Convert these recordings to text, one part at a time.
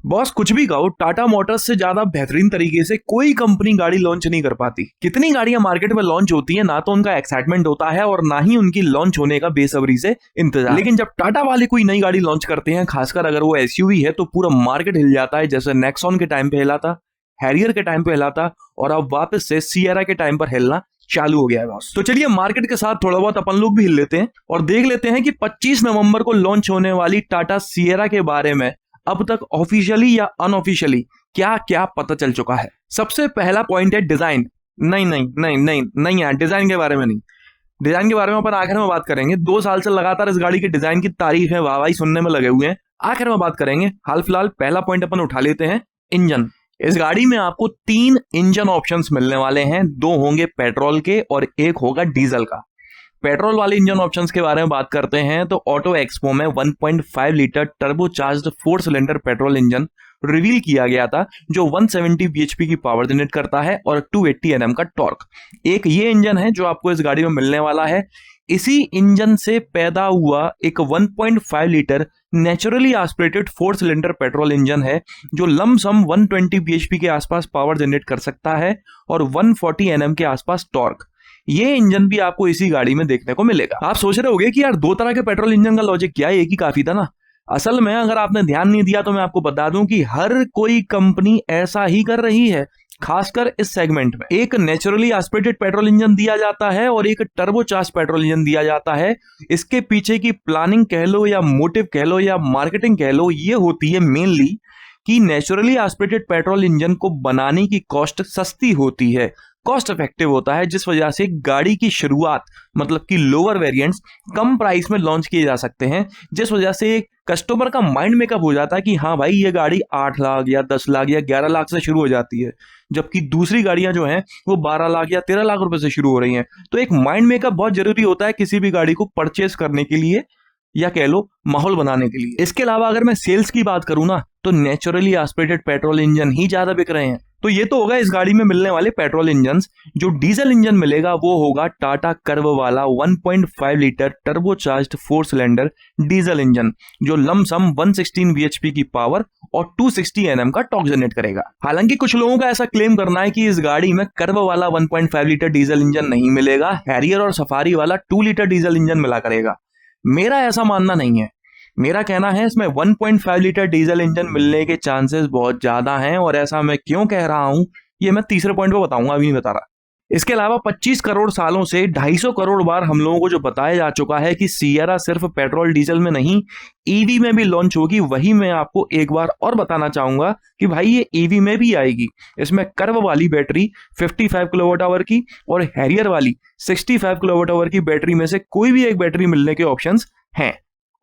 Boss कुछ भी कहो, टाटा मोटर्स से ज्यादा बेहतरीन तरीके से कोई कंपनी गाड़ी लॉन्च नहीं कर पाती। कितनी गाड़ियां मार्केट में लॉन्च होती है, ना तो उनका एक्साइटमेंट होता है और ना ही उनकी लॉन्च होने का बेसब्री से इंतजार। लेकिन जब टाटा वाले कोई नई गाड़ी लॉन्च करते हैं, खासकर अगर वो एसयूवी है, तो पूरा मार्केट हिल जाता है। जैसे नेक्सॉन के टाइम पे हिला था, हैरियर के टाइम पे हिला था, और अब वापस से सिएरा के टाइम पर हिलना चालू हो गया है बॉस। तो चलिए मार्केट के साथ थोड़ा बहुत अपन लोग भी हिल लेते हैं और देख लेते हैं कि 25 नवंबर को लॉन्च होने वाली टाटा सिएरा के बारे में अब तक ऑफिशियली या अनऑफिशियली क्या क्या पता चल चुका है। सबसे पहला पॉइंट है डिजाइन। नहीं नहीं नहीं नहीं नहीं यार, डिजाइन के बारे में नहीं। डिजाइन के बारे में अपन आखिर में बात करेंगे। 2 साल से लगातार इस गाड़ी के डिजाइन की तारीफ है, वाहवाही सुनने में लगे हुए हैं। आखिर में बात करेंगे। हाल फिलहाल पहला पॉइंट अपन उठा लेते हैं, इंजन। इस गाड़ी में आपको 3 इंजन ऑप्शंस मिलने वाले हैं। 2 होंगे पेट्रोल के और 1 होगा डीजल का। पेट्रोल वाले इंजन ऑप्शंस के बारे में बात करते हैं तो ऑटो एक्सपो में 1.5 litre turbocharged 4 cylinder petrol engine reveal किया गया था, जो 170 bhp की पावर जनरेट करता है और 280 Nm का टॉर्क। एक ये इंजन है जो आपको इस गाड़ी में मिलने वाला है। इसी इंजन से पैदा हुआ एक 1.5 litre naturally aspirated 4 cylinder petrol engine है, जो लमसम 120 bhp के आसपास पावर जनरेट कर सकता है और 140 Nm के आसपास टॉर्क। ये इंजन भी आपको इसी गाड़ी में देखने को मिलेगा। आप सोच रहे होंगे कि यार 2 तरह के पेट्रोल इंजन का लॉजिक क्या है, एक ही काफी था ना। असल में अगर आपने ध्यान नहीं दिया तो मैं आपको बता दूं कि हर कोई कंपनी ऐसा ही कर रही है, खासकर इस सेगमेंट में। एक नेचुरली एस्पिरेटेड पेट्रोल इंजन दिया जाता है और एक टर्बोचार्ज पेट्रोल इंजन दिया जाता है। इसके पीछे की प्लानिंग कह लो या मोटिव कह लो या मार्केटिंग कह लो, ये होती है मेनली कि नेचुरली एस्पिरेटेड पेट्रोल इंजन को बनाने की कॉस्ट सस्ती होती है, कॉस्ट इफेक्टिव होता है, जिस वजह से गाड़ी की शुरुआत मतलब कि लोअर वेरिएंट्स कम प्राइस में लॉन्च किए जा सकते हैं, जिस वजह से कस्टमर का माइंड मेकअप हो जाता है कि हाँ भाई ये गाड़ी 8 लाख या 10 लाख या 11 लाख से शुरू हो जाती है, जबकि दूसरी गाड़ियां जो हैं वो 12 लाख या 13 लाख रुपए से शुरू हो रही हैं। तो एक माइंड मेकअप बहुत जरूरी होता है किसी भी गाड़ी को परचेस करने के लिए या कह लो माहौल बनाने के लिए। इसके अलावा अगर मैं सेल्स की बात करूं ना, तो नेचुरली एस्पिरेटेड पेट्रोल इंजन ही ज्यादा बिक रहे हैं। तो ये तो होगा इस गाड़ी में मिलने वाले पेट्रोल इंजन। जो डीजल इंजन मिलेगा वो होगा टाटा कर्व वाला 1.5 litre turbocharged 4 cylinder diesel engine, जो लमसम 116 bhp की पावर और 260 Nm का टॉर्क जनरेट करेगा। हालांकि कुछ लोगों का ऐसा क्लेम करना है कि इस गाड़ी में कर्व वाला 1.5 लीटर डीजल इंजन नहीं मिलेगा, हैरियर और सफारी वाला 2 लीटर डीजल इंजन मिला करेगा। मेरा ऐसा मानना नहीं है। मेरा कहना है इसमें 1.5 लीटर डीजल इंजन मिलने के चांसेस बहुत ज्यादा हैं, और ऐसा मैं क्यों कह रहा हूं ये मैं तीसरे पॉइंट पे बताऊंगा, अभी नहीं बता रहा। इसके अलावा 25 करोड़ सालों से 250 करोड़ बार हम लोगों को जो बताया जा चुका है कि सिएरा सिर्फ पेट्रोल डीजल में नहीं ईवी में भी लॉन्च होगी, वही मैं आपको एक बार और बताना चाहूंगा कि भाई ये ईवी में भी आएगी। इसमें कर्व वाली बैटरी 55 किलोवाट आवर की और हैरियर वाली 65 किलोवाट आवर की बैटरी में से कोई भी एक बैटरी मिलने के ऑप्शंस हैं।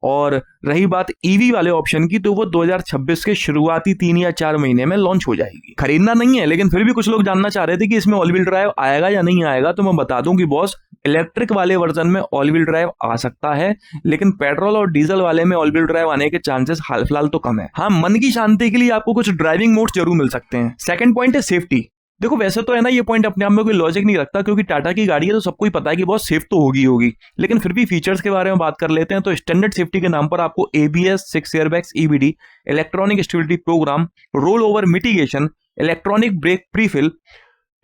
और रही बात ईवी वाले ऑप्शन की, तो वो 2026 के शुरुआती 3 या 4 महीने में लॉन्च हो जाएगी। खरीदना नहीं है, लेकिन फिर भी कुछ लोग जानना चाह रहे थे कि इसमें ऑल व्हील ड्राइव आएगा या नहीं आएगा। तो मैं बता दूं कि बॉस, इलेक्ट्रिक वाले वर्जन में ऑल व्हील ड्राइव आ सकता है, लेकिन पेट्रोल और डीजल वाले में ऑल व्हील ड्राइव आने के चांसेस हाल फिलहाल तो कम है। हाँ, मन की शांति के लिए आपको कुछ ड्राइविंग मोड्स जरूर मिल सकते हैं। सेकंड पॉइंट है सेफ्टी। देखो वैसे तो है ना, ये पॉइंट अपने आप में कोई लॉजिक नहीं रखता, क्योंकि टाटा की गाड़ी है तो सबको ही पता है कि बहुत सेफ तो होगी, लेकिन फिर भी फीचर्स के बारे में बात कर लेते हैं। तो स्टैंडर्ड सेफ्टी के नाम पर आपको ABS, 6 airbags, EBD, electronic stability program, roll over mitigation, electronic brake prefill,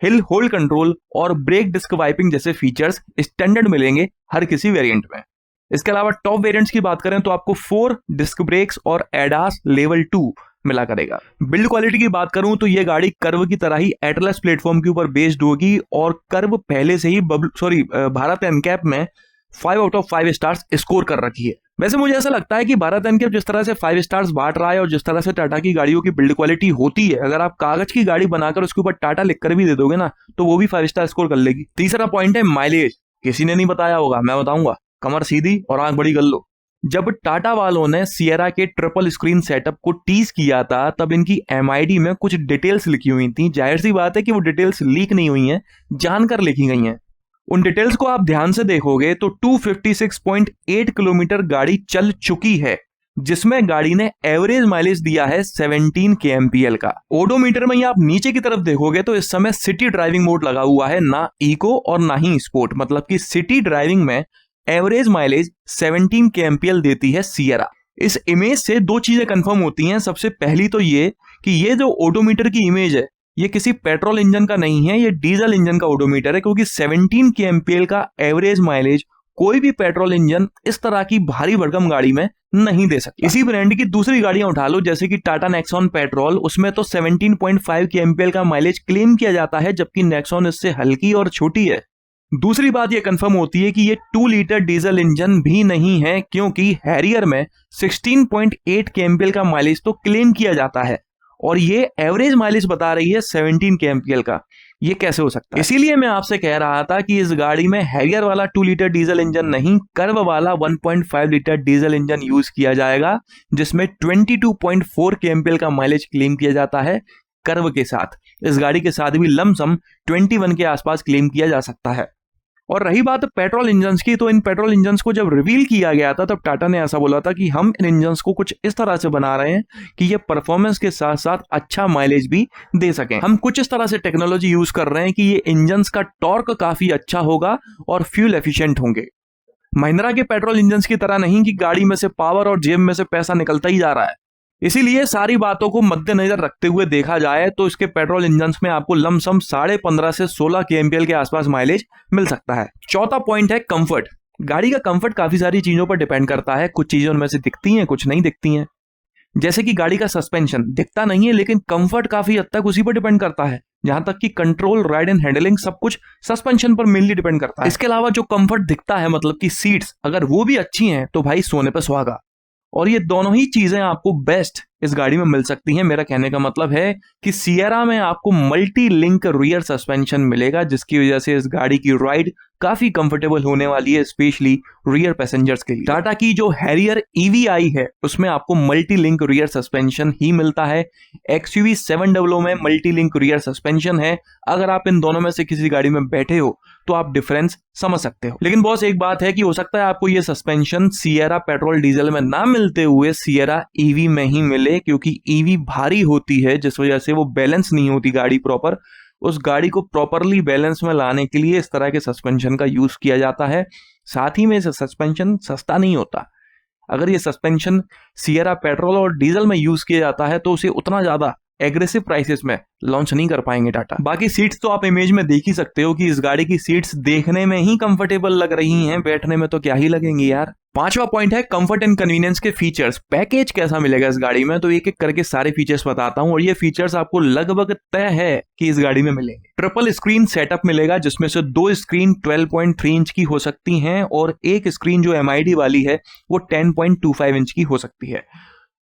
hill hold control और ब्रेक डिस्क वाइपिंग जैसे फीचर्स स्टैंडर्ड मिलेंगे हर किसी वेरिएंट में। इसके अलावा टॉप वेरिएंट्स की बात करें तो आपको 4 डिस्क ब्रेक्स और ADAS लेवल 2 मिला करेगा। बिल्ड क्वालिटी की बात करूं तो ये गाड़ी कर्व की तरह ही एटलस प्लेटफॉर्म के ऊपर बेस्ड होगी, और कर्व पहले से ही भारत एनकैप में 5 आउट ऑफ 5 स्टार्स स्कोर कर रखी है। वैसे मुझे ऐसा लगता है कि भारत एनकैप जिस तरह से 5 स्टार्स बांट रहा है और जिस तरह से टाटा की गाड़ियों की बिल्ड क्वालिटी होती है, अगर आप कागज की गाड़ी बनाकर उसके ऊपर टाटा लिखकर भी दे दोगे ना, तो वो भी 5 स्टार स्कोर कर लेगी। तीसरा पॉइंट है माइलेज। किसी ने नहीं बताया होगा, मैं बताऊंगा। कमर सीधी और आंख बड़ी कर लो। जब टाटा वालों ने सिएरा के ट्रिपल स्क्रीन सेटअप को टीज किया था, तब इनकी MID में कुछ डिटेल्स लिखी हुई थी। जाहिर सी बात है कि वो डिटेल्स लीक नहीं हुई हैं, जानकर लिखी गई हैं। उन डिटेल्स को आप ध्यान से देखोगे तो 256.8 किलोमीटर गाड़ी चल चुकी है, जिसमें गाड़ी ने एवरेज माइलेज दिया है 17 kmpl का। ओडोमीटर में आप नीचे की तरफ देखोगे तो इस समय सिटी ड्राइविंग मोड लगा हुआ है, ना इको और ना ही स्पोर्ट। मतलब कि सिटी ड्राइविंग में एवरेज माइलेज 17 kmpl देती है सिएरा। इस इमेज से दो चीजें कंफर्म होती हैं। सबसे पहली तो ये कि ये जो ओडोमीटर की इमेज है ये किसी पेट्रोल इंजन का नहीं है, ये डीजल इंजन का ओडोमीटर है, क्योंकि 17 kmpl का एवरेज माइलेज कोई भी पेट्रोल इंजन इस तरह की भारी भरकम गाड़ी में नहीं दे सकता। इसी ब्रांड की दूसरी गाड़ियां उठा लो, जैसे कि टाटा नेक्सॉन पेट्रोल, उसमें तो 17.5 kmpl का माइलेज क्लेम किया जाता है, जबकि नेक्सॉन इससे हल्की और छोटी है। दूसरी बात यह कंफर्म होती है कि ये 2 लीटर डीजल इंजन भी नहीं है, क्योंकि हैरियर में 16.8 kmpl का माइलेज तो क्लेम किया जाता है और ये एवरेज माइलेज बता रही है 17 kmpl का। ये कैसे हो सकता है? इसीलिए मैं आपसे कह रहा था कि इस गाड़ी में हैरियर वाला 2 लीटर डीजल इंजन नहीं, कर्व वाला 1.5 लीटर डीजल इंजन यूज किया जाएगा, जिसमें 22.4 kmpl का माइलेज क्लेम किया जाता है कर्व के साथ। इस गाड़ी के साथ भी लमसम 21 के आसपास क्लेम किया जा सकता है। और रही बात पेट्रोल इंजन्स की, तो इन पेट्रोल इंजन्स को जब रिवील किया गया था तब टाटा ने ऐसा बोला था कि हम इन इंजन्स को कुछ इस तरह से बना रहे हैं कि ये परफॉर्मेंस के साथ साथ अच्छा माइलेज भी दे सकें। हम कुछ इस तरह से टेक्नोलॉजी यूज कर रहे हैं कि ये इंजन्स का टॉर्क काफी अच्छा होगा और फ्यूल एफिशिएंट होंगे। महिंद्रा के पेट्रोल इंजन्स की तरह नहीं कि गाड़ी में से पावर और जेब में से पैसा निकलता ही जा रहा है। इसीलिए सारी बातों को मद्देनजर रखते हुए देखा जाए तो इसके पेट्रोल इंजन्स में आपको लमसम 15.5 से 16 kmpl के आसपास माइलेज मिल सकता है। चौथा पॉइंट है कंफर्ट। गाड़ी का कंफर्ट काफी सारी चीजों पर डिपेंड करता है, कुछ चीजों में से दिखती हैं, कुछ नहीं दिखती हैं। जैसे कि गाड़ी का सस्पेंशन दिखता नहीं है, लेकिन कंफर्ट काफी हद तक उसी पर डिपेंड करता है। जहां तक कि कंट्रोल, राइड एंड हैंडलिंग सब कुछ सस्पेंशन पर मेनली डिपेंड करता है। इसके अलावा जो कंफर्ट दिखता है, मतलब कि सीट्स, अगर वो भी अच्छी हैं तो भाई सोने पर सुहागा। और ये दोनों ही चीजें आपको बेस्ट इस गाड़ी में मिल सकती हैं। मेरा कहने का मतलब है कि सिएरा में आपको मल्टी लिंक रियर सस्पेंशन मिलेगा, जिसकी वजह से इस गाड़ी की राइड काफी कंफर्टेबल होने वाली है, स्पेशली रियर पैसेंजर्स के लिए। टाटा की जो हैरियर ईवी आई है उसमें आपको मल्टी लिंक रियर सस्पेंशन ही मिलता है। XUV 700 में मल्टी लिंक रियर सस्पेंशन है। अगर आप इन दोनों में से किसी गाड़ी में बैठे हो तो आप डिफरेंस समझ सकते हो। लेकिन बॉस एक बात है कि हो सकता है आपको ये सस्पेंशन सिएरा पेट्रोल डीजल में ना मिलते हुए सिएरा ईवी में ही मिले, क्योंकि ईवी भारी होती है, जिस वजह से वो बैलेंस नहीं होती गाड़ी प्रॉपर। उस गाड़ी को प्रॉपरली बैलेंस में लाने के लिए इस तरह के सस्पेंशन का यूज किया जाता है। साथ ही में सस्पेंशन सस्ता नहीं होता। अगर ये सस्पेंशन सिएरा पेट्रोल और डीजल में यूज किया जाता है तो उसे उतना ज्यादा एग्रेसिव प्राइसेस में लॉन्च नहीं कर पाएंगे टाटा। बाकी सीट्स तो आप इमेज में देख ही सकते हो कि इस गाड़ी की सीट्स देखने में ही कंफर्टेबल लग रही हैं, बैठने में तो क्या ही लगेंगी यार। पांचवा पॉइंट है कंफर्ट एंड कन्वीनियंस के फीचर्स। पैकेज कैसा मिलेगा इस गाड़ी में, तो एक एक करके सारे फीचर्स बताता हूं और ये फीचर्स आपको लगभग तय है कि इस गाड़ी में मिलेंगे। ट्रिपल स्क्रीन सेटअप मिलेगा, जिसमें से 2 स्क्रीन 12.3 इंच की हो सकती हैं और एक स्क्रीन जो MID वाली है वो 10.25 इंच की हो सकती है।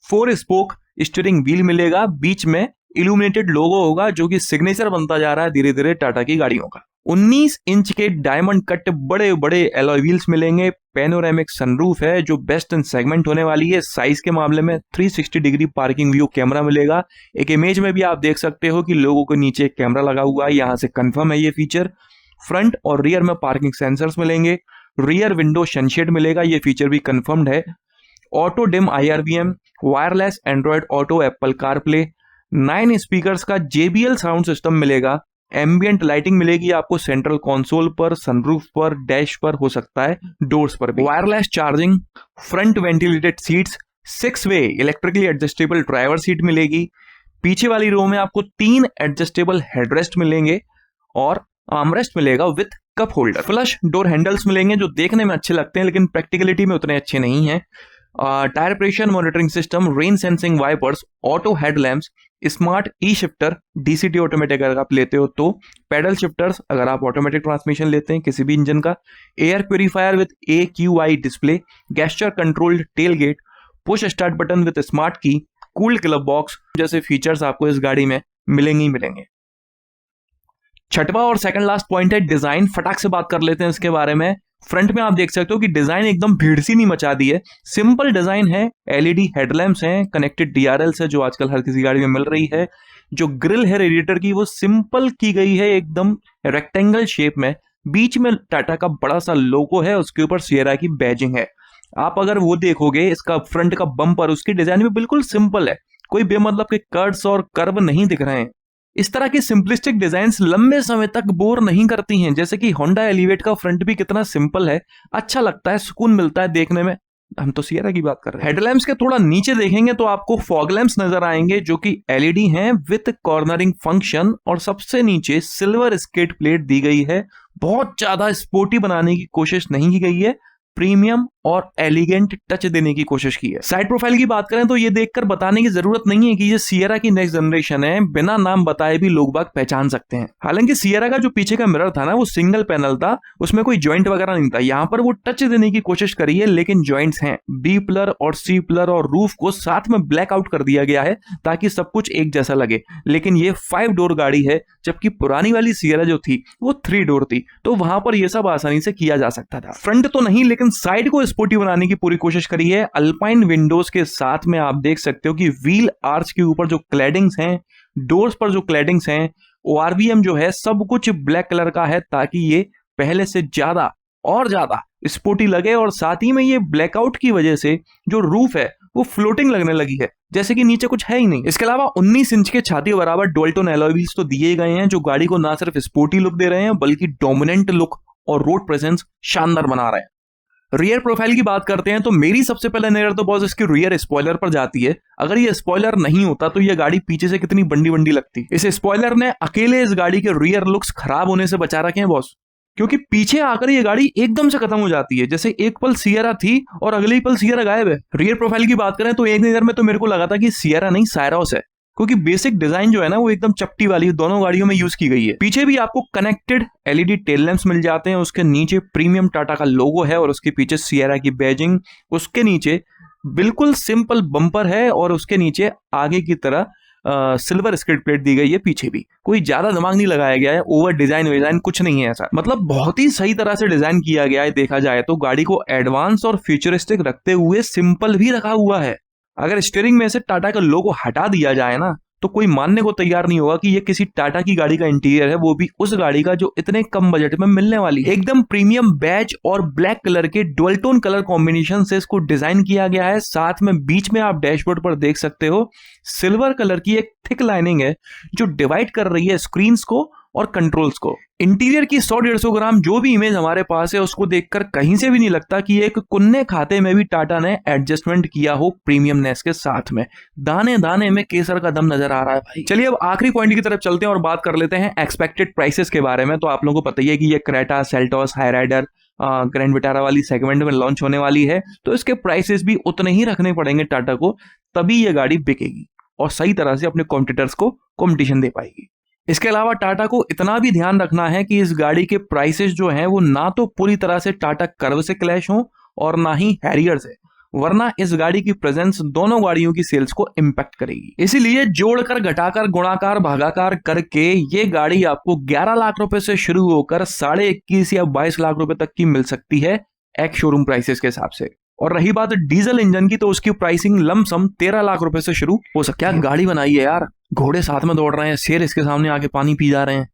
4 स्पोक स्टीयरिंग व्हील मिलेगा, बीच में इल्यूमिनेटेड लोगो होगा, जो कि सिग्नेचर बनता जा रहा है धीरे धीरे टाटा की गाड़ियों का। 19 इंच के डायमंड कट बड़े बड़े एलॉय व्हील्स मिलेंगे। पैनोरामिक सनरूफ है जो बेस्ट इन सेगमेंट होने वाली है। साइज के मामले में 360 डिग्री पार्किंग व्यू कैमरा मिलेगा। एक इमेज में भी आप देख सकते हो कि लोगों के नीचे कैमरा लगा हुआ है, यहां से कंफर्म है ये फीचर। फ्रंट और रियर में पार्किंग सेंसर्स मिलेंगे। रियर विंडो सनशेड मिलेगा, ये फीचर भी कंफर्म्ड है। Auto dim IRVM, wireless Android auto, Apple CarPlay, 9 speakers का JBL साउंड सिस्टम मिलेगा। एम्बियंट लाइटिंग मिलेगी आपको सेंट्रल कंसोल पर, सनरूफ पर, डैश पर, हो सकता है डोर्स पर भी। Wireless charging, front ventilated seats, 6 वे इलेक्ट्रिकली एडजस्टेबल ड्राइवर सीट मिलेगी। पीछे वाली रो में आपको 3 एडजस्टेबल हेडरेस्ट मिलेंगे और आर्मरेस्ट मिलेगा with cup holder. Flush door handles मिलेंगे जो देखने में अच्छे लगते हैं लेकिन प्रैक्टिकलिटी में उतने अच्छे नहीं हैं। Tyre pressure monitoring system, rain sensing wipers, auto headlamps, smart e shifter, DCT automatic अगर आप लेते हो तो, पैडल शिफ्टर्स अगर आप ऑटोमेटिक ट्रांसमिशन लेते हैं किसी भी इंजन का, air purifier with AQI display, gesture controlled tailgate, push start button with smart key, cooled glove box जैसे फीचर्स आपको इस गाड़ी में मिलेंगे ही मिलेंगे। छठवां और सेकंड लास्ट पॉइंट है डिजाइन। फटाक से बात कर लेते हैं इसके बारे में। फ्रंट में आप देख सकते हो कि डिजाइन एकदम भीड़ सी नहीं मचा दी है, सिंपल डिजाइन है। LED हेडलैम्प्स हैं, कनेक्टेड DRLs है जो आजकल हर किसी गाड़ी में मिल रही है। जो ग्रिल है रेडिएटर की वो सिंपल की गई है, एकदम रेक्टेंगल शेप में। बीच में टाटा का बड़ा सा लोगो है, उसके ऊपर सिएरा की बैजिंग है। आप अगर वो देखोगे इसका फ्रंट का बम्पर, उसकी डिजाइन भी बिल्कुल सिंपल है, कोई बेमतलब के कर्व्स और कर्व नहीं दिख रहे हैं। इस तरह की सिंपलिस्टिक डिजाइन्स लंबे समय तक बोर नहीं करती हैं। जैसे कि होंडा एलिवेट का फ्रंट भी कितना सिंपल है, अच्छा लगता है, सुकून मिलता है देखने में। हम तो सियरा की बात कर रहे हैं। हेडलैम्प्स के थोड़ा नीचे देखेंगे तो आपको फॉग लैंप्स नजर आएंगे जो कि एलईडी हैं विथ कॉर्नरिंग फंक्शन, और सबसे नीचे सिल्वर स्केट प्लेट दी गई है। बहुत ज्यादा स्पोर्टी बनाने की कोशिश नहीं की गई है, प्रीमियम और एलिगेंट टच देने की कोशिश की है। साइड प्रोफाइल की बात करें तो ये देखकर बताने की जरूरत नहीं है कि ये सियरा की नेक्स्ट जनरेशन है, बिना नाम बताए भी लोग बाग पहचान सकते हैं। हालांकि सियरा का जो पीछे का मिरर था ना वो सिंगल पैनल था, उसमें कोई जॉइंट वगैरह नहीं था। यहाँ पर वो टच देने की कोशिश करी है लेकिन जॉइंट्स हैं। बी पिलर और सी पिलर और रूफ को साथ में ब्लैक आउट कर दिया गया है ताकि सब कुछ एक जैसा लगे। लेकिन ये 5 डोर गाड़ी है, जबकि पुरानी वाली सियरा जो थी वो 3 डोर थी, तो वहां पर यह सब आसानी से किया जा सकता था। फ्रंट तो नहीं लेकिन साइड को स्पोर्टी बनाने की पूरी कोशिश करी है। अल्पाइन विंडोज के साथ में आप देख सकते हो कि व्हील आर्च के ऊपर जो क्लैडिंग्स हैं, डोर्स पर जो क्लैडिंग्स हैं, ओआरवीएम जो है सब कुछ ब्लैक कलर का है ताकि ये पहले से ज्यादा और ज्यादा स्पोर्टी लगे। और साथ ही में ये ब्लैकआउट की वजह से जो रूफ है वो फ्लोटिंग लगने लगी है, जैसे कि नीचे कुछ है ही नहीं। इसके अलावा 19 इंच के छाती बराबर डुअल टोन एलॉय व्हील्स तो दिए गए हैं जो गाड़ी को ना सिर्फ स्पोर्टी लुक दे रहे हैं बल्कि डोमिनेंट लुक और रोड प्रेजेंस शानदार बना रहे हैं। रियर प्रोफाइल की बात करते हैं तो मेरी सबसे पहले नजर तो बॉस इसकी रियर स्पॉइलर पर जाती है। अगर ये स्पॉइलर नहीं होता तो ये गाड़ी पीछे से कितनी बंडी बंडी लगती। इस स्पॉइलर ने अकेले इस गाड़ी के रियर लुक्स खराब होने से बचा रखे हैं बॉस, क्योंकि पीछे आकर ये गाड़ी एकदम से खत्म हो जाती है, जैसे एक पल सियरा थी और अगले ही पल सियरा गायब है। रियर प्रोफाइल की बात करें तो एक नजर में तो मेरे को लगा था कि सियरा नहीं सायरोस है, क्योंकि बेसिक डिजाइन जो है ना वो एकदम चपटी वाली दोनों गाड़ियों में यूज की गई है। पीछे भी आपको कनेक्टेड एलईडी टेल लैंप्स मिल जाते हैं, उसके नीचे प्रीमियम टाटा का लोगो है और उसके पीछे सियरा की बैजिंग। उसके नीचे बिल्कुल सिंपल बम्पर है और उसके नीचे आगे की तरह सिल्वर स्किड प्लेट दी गई है। पीछे भी कोई ज्यादा दिमाग नहीं लगाया गया है, ओवर डिजाइन कुछ नहीं है ऐसा, मतलब बहुत ही सही तरह से डिजाइन किया गया है। देखा जाए तो गाड़ी को एडवांस और फ्यूचरिस्टिक रखते हुए सिंपल भी रखा हुआ है। अगर स्टीयरिंग में से टाटा का लोगो हटा दिया जाए ना तो कोई मानने को तैयार नहीं होगा कि ये किसी टाटा की गाड़ी का इंटीरियर है, वो भी उस गाड़ी का जो इतने कम बजट में मिलने वाली है। एकदम प्रीमियम बैज और ब्लैक कलर के डुअल टोन कलर कॉम्बिनेशन से इसको डिजाइन किया गया है। साथ में बीच में आप डैशबोर्ड पर देख सकते हो सिल्वर कलर की एक थिक लाइनिंग है जो डिवाइड कर रही है स्क्रीन्स को और कंट्रोल्स को। इंटीरियर की 100-150 ग्राम जो भी इमेज हमारे पास है उसको देखकर कहीं से भी नहीं लगता कि एक कुन्ने खाते में भी टाटा ने एडजस्टमेंट किया हो प्रीमियमनेस के साथ में। दाने दाने में केसर का दम नजर आ रहा है भाई। चलिए अब आखिरी पॉइंट की तरफ चलते हैं और बात कर लेते हैं एक्सपेक्टेड प्राइसेस के बारे में। तो आप लोगों को पता ही है कि ये Creta, Seltos, Hyryder, grand Vitara वाली सेगमेंट में लॉन्च होने वाली है, तो इसके प्राइसेस भी उतने ही रखने पड़ेंगे टाटा को, तभी ये गाड़ी बिकेगी और सही तरह से अपने कॉम्पिटिटर्स को कॉम्पिटिशन दे पाएगी। इसके अलावा टाटा को इतना भी ध्यान रखना है कि इस गाड़ी के प्राइसेस जो हैं वो ना तो पूरी तरह से टाटा कर्व से क्लैश हो और ना ही हैरियर से, वरना इस गाड़ी की प्रेजेंस दोनों गाड़ियों की सेल्स को इंपैक्ट करेगी। इसीलिए जोड़कर, घटाकर, गुणाकार, भागाकार करके ये गाड़ी आपको 11 लाख रुपए से शुरू होकर 21.5 या 22 लाख रुपए तक की मिल सकती है एक्स शोरूम प्राइसेस के हिसाब से। और रही बात डीजल इंजन की तो उसकी प्राइसिंग लमसम 13 लाख रुपए से शुरू हो सकती है। क्या गाड़ी बनाई है यार, घोड़े साथ में दौड़ रहे हैं, शेर इसके सामने आके पानी पी जा रहे हैं।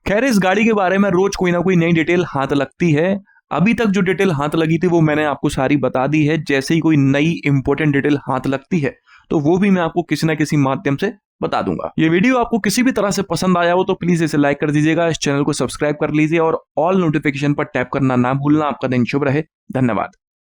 खैर इस गाड़ी के बारे में रोज कोई ना कोई नई डिटेल हाथ लगती है। अभी तक जो डिटेल हाथ लगी थी वो मैंने आपको सारी बता दी है। जैसे ही कोई नई इंपॉर्टेंट डिटेल हाथ लगती है तो वो भी मैं आपको किसी ना किसी माध्यम से बता दूंगा। ये वीडियो आपको किसी भी तरह से पसंद आया हो तो प्लीज इसे लाइक कर दीजिएगा, इस चैनल को सब्सक्राइब कर लीजिए और ऑल नोटिफिकेशन पर टैप करना ना भूलना। आपका दिन शुभ रहे, धन्यवाद।